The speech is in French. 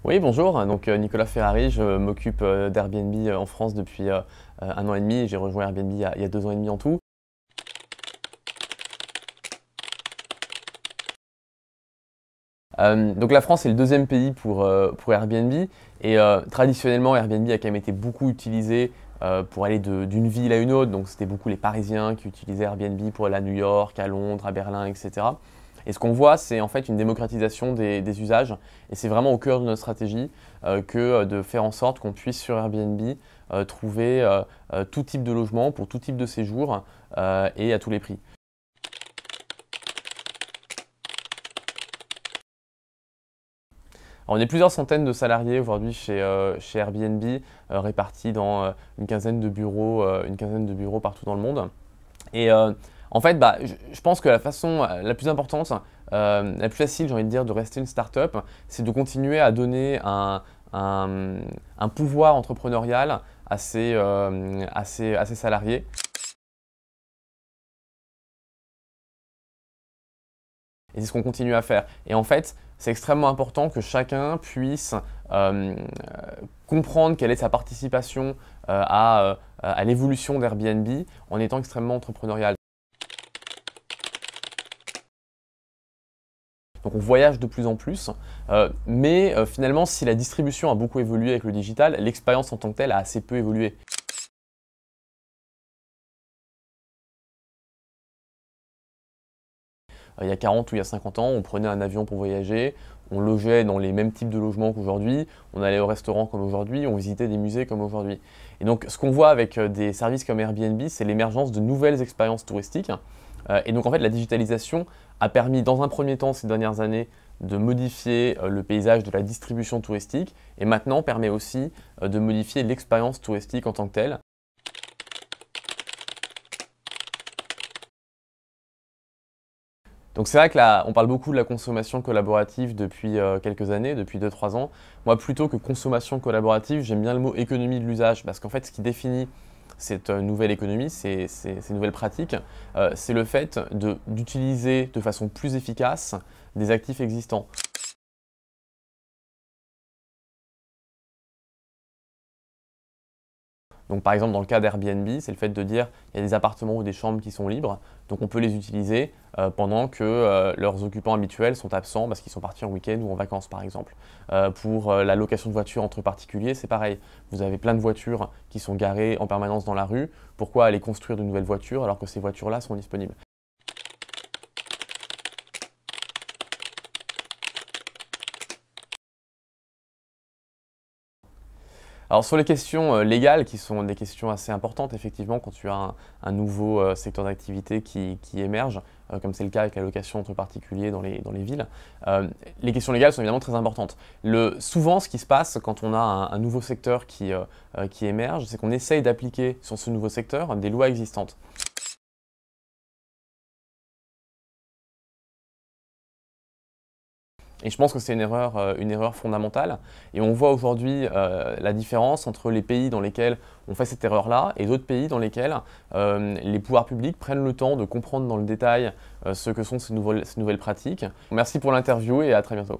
Oui, bonjour, donc Nicolas Ferrari, je m'occupe d'Airbnb en France depuis 1 an et demi et j'ai rejoint Airbnb il y a 2 ans et demi en tout. Donc la France est le deuxième pays pour Airbnb et traditionnellement Airbnb a quand même été beaucoup utilisé pour aller d'une ville à une autre, donc c'était beaucoup les Parisiens qui utilisaient Airbnb pour aller à New York, à Londres, à Berlin, etc. Et ce qu'on voit, c'est en fait une démocratisation des usages et c'est vraiment au cœur de notre stratégie que de faire en sorte qu'on puisse sur Airbnb trouver tout type de logement pour tout type de séjour et à tous les prix. Alors, on est plusieurs centaines de salariés aujourd'hui chez Airbnb, répartis dans une quinzaine de bureaux partout dans le monde. Et en fait, je pense que la façon la plus importante, la plus facile, j'ai envie de dire, de rester une start-up, c'est de continuer à donner un pouvoir entrepreneurial à ses salariés. Et c'est ce qu'on continue à faire. Et en fait, c'est extrêmement important que chacun puisse comprendre quelle est sa participation à l'évolution d'Airbnb en étant extrêmement entrepreneurial. Donc on voyage de plus en plus, mais finalement, si la distribution a beaucoup évolué avec le digital, l'expérience en tant que telle a assez peu évolué. Il y a 40 ou il y a 50 ans, on prenait un avion pour voyager, on logeait dans les mêmes types de logements qu'aujourd'hui, on allait au restaurant comme aujourd'hui, on visitait des musées comme aujourd'hui. Et donc ce qu'on voit avec des services comme Airbnb, c'est l'émergence de nouvelles expériences touristiques. Et donc en fait la digitalisation a permis dans un premier temps ces dernières années de modifier le paysage de la distribution touristique et maintenant permet aussi de modifier l'expérience touristique en tant que telle. Donc c'est vrai que là, on parle beaucoup de la consommation collaborative depuis quelques années, depuis 2-3 ans. Moi, plutôt que consommation collaborative, j'aime bien le mot économie de l'usage, parce qu'en fait, ce qui définit cette nouvelle économie, ces nouvelles pratiques, c'est le fait d'utiliser de façon plus efficace des actifs existants. Donc par exemple dans le cas d'Airbnb, c'est le fait de dire il y a des appartements ou des chambres qui sont libres, donc on peut les utiliser pendant que leurs occupants habituels sont absents parce qu'ils sont partis en week-end ou en vacances par exemple. Pour la location de voitures entre particuliers, c'est pareil. Vous avez plein de voitures qui sont garées en permanence dans la rue. Pourquoi aller construire de nouvelles voitures alors que ces voitures-là sont disponibles? Alors sur les questions légales, qui sont des questions assez importantes effectivement quand tu as un nouveau secteur d'activité qui émerge, comme c'est le cas avec la location entre particuliers dans les villes, les questions légales sont évidemment très importantes. Souvent ce qui se passe quand on a un nouveau secteur qui émerge, c'est qu'on essaye d'appliquer sur ce nouveau secteur des lois existantes. Et je pense que c'est une erreur fondamentale. Et on voit aujourd'hui la différence entre les pays dans lesquels on fait cette erreur-là et d'autres pays dans lesquels les pouvoirs publics prennent le temps de comprendre dans le détail ce que sont ces nouvelles pratiques. Merci pour l'interview et à très bientôt.